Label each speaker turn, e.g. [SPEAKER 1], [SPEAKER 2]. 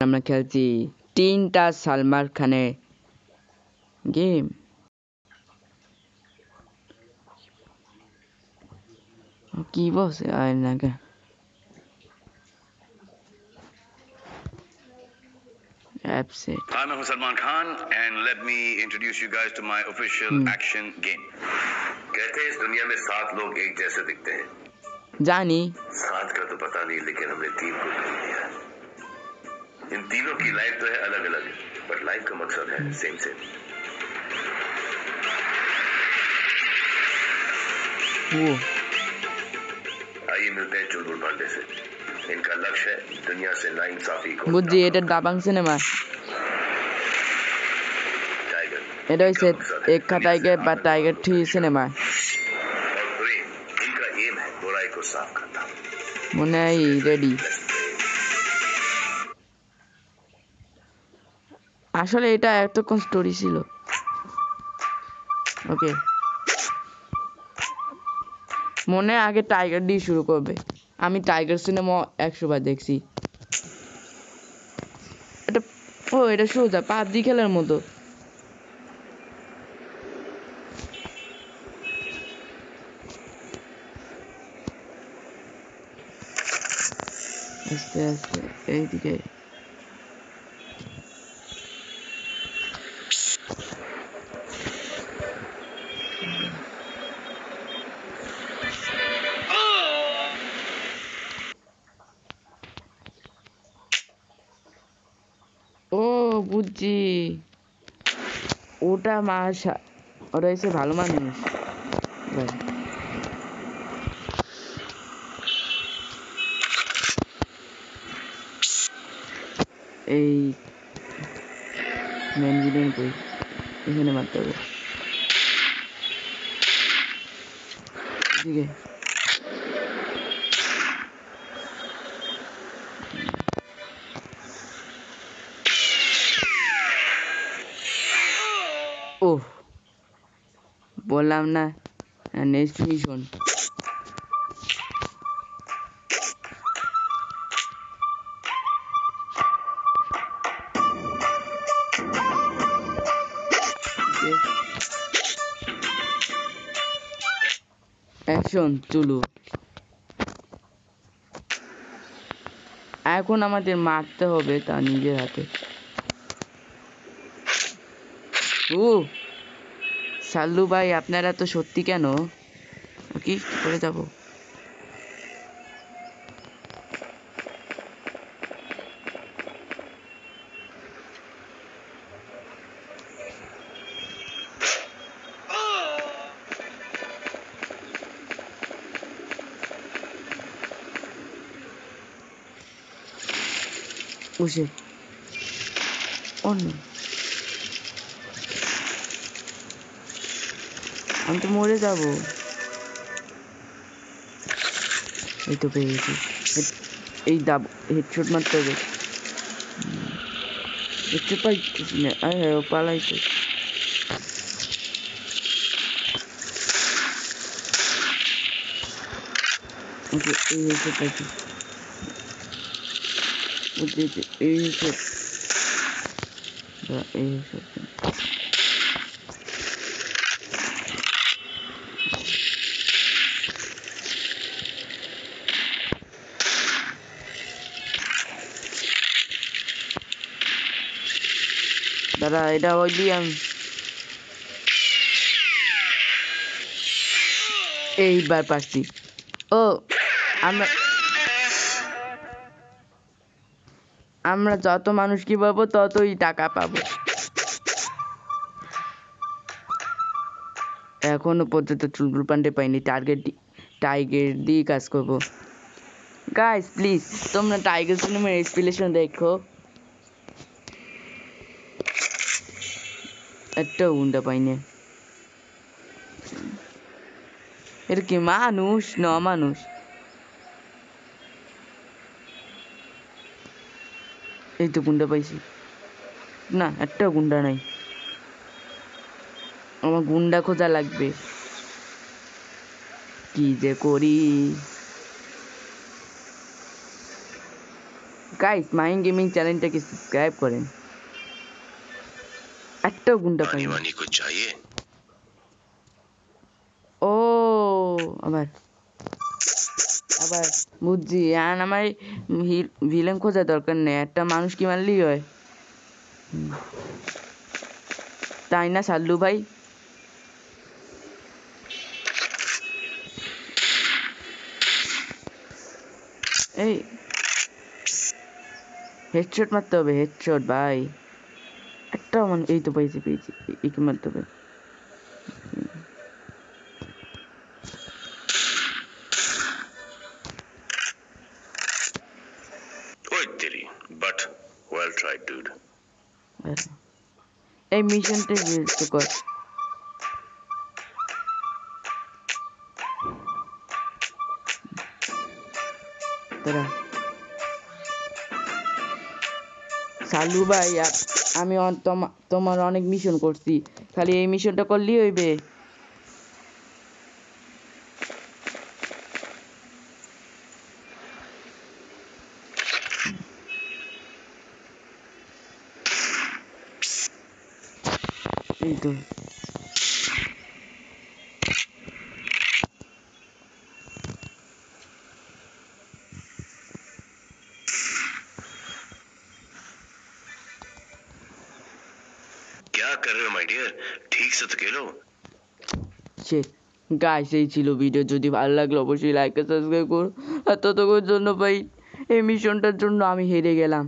[SPEAKER 1] আমরা খেলছি 3টা সালমান খানের গেম। কি বলছে আর না কে Upset.
[SPEAKER 2] I'm Salman Khan and let me introduce you guys to my official action game. कहते हैं इस दुनिया में 7 लोग एक जैसे दिखते हैं।
[SPEAKER 1] जानी
[SPEAKER 2] 7 का तो पता नहीं लेकिन हमने 3 को ढूंढ लिया। इन तीनों की लाइफ तो है अलग अलग बट लाइफ का मकसद है सेम सेम। आइए मिलते हैं चुलबुल पांडे से। इनका लक्ष्य है दुनिया से नाइंसाफी को
[SPEAKER 1] বুঝছি এটা দাবাং সিনেমা এটা হচ্ছে एक टाइगर বা टाइगर 3 সিনেমা
[SPEAKER 2] और प्रेम इनका एम है बुराई को साफ करना।
[SPEAKER 1] মনে হয় রেডি আসলে এটা এতক্ষণ স্টোরি ছিল ওকে মনে আগে টাইগার দিয়ে শুরু করবে আমি টাইগার সিনেমা 100 বার দেখছি এটা এটা সোজা পাবজি খেলার মতো আস্তে আস্তে এইদিকে ও বুঝছি ওটা ওটা হচ্ছে ভালো মানুষ এই মেন ভিলেন কই এখানে মারতে হবে ঠিক আছে ও বললাম না নেক্সট মিশন অ্যাকশন চলো এখন আমাদের মারতে হবে তা নিজের হাতে ও সাল্লু ভাই আপনারা তো সত্যি কেন কি করে যাব বসে অন্য আমি তো মরে যাব এই তো পেয়ে গেছি এই দাব হেডশট মারতে হবে দেখতে পাইতেছি না পালাইতে ওকে এই হেডশট পাইছি এই হেডশট এই হেডশট দাদা এটা উইলিয়াম এইবার পাচ্ছি ও আমরা যত মানুষ কি পাবো ততই টাকা পাবো এখনো পর্যন্ত চুলবুল পান্ডে পাইনি টাইগার দিয়ে কাজ করবো গাইস প্লিজ তোমরা টাইগার সিনেমার এক্সপ্লেনেশন দেখো একটা গুন্ডা পাইনি এটা কি মানুষ না মানুষ এই তো গুন্ডা পাইছি না একটা গুন্ডা নাই আমার গুন্ডা খোঁজা লাগবে কি যে করি গাইস মাইন গেমিং চ্যানেলটাকে সাবস্ক্রাইব করেন একটা গুন্ডা পাই
[SPEAKER 2] पानी कुछ चाहिए
[SPEAKER 1] ও আবার আবার বুঝছি আর আমার ভিলেন খোঁজার দরকার নেই একটা মানুষ কি মারলেই হয় তাই না সাল্লু ভাই এই হেডশট মারতে হবে হেডশট ভাই একটা মানে এই তো পেয়েছি একে মারতে হবে
[SPEAKER 2] ओए तेरी but well tried dude
[SPEAKER 1] এই মিশনটা তো কর তোরা সালু ভাই আমি তোমার অনেক মিশন করছি খালি এই মিশনটা করলেই হইবে এই তো
[SPEAKER 2] क्या कर रहे हो माय डियर ठीक से तो खेलो
[SPEAKER 1] গাইস এই ছিল ভিডিও যদি ভালো লাগলো অবশ্যই লাইক আর সাবস্ক্রাইব করো আর ততক্ষণ জন্য ভাই এই মিশনটার জন্য আমি হেরে গেলাম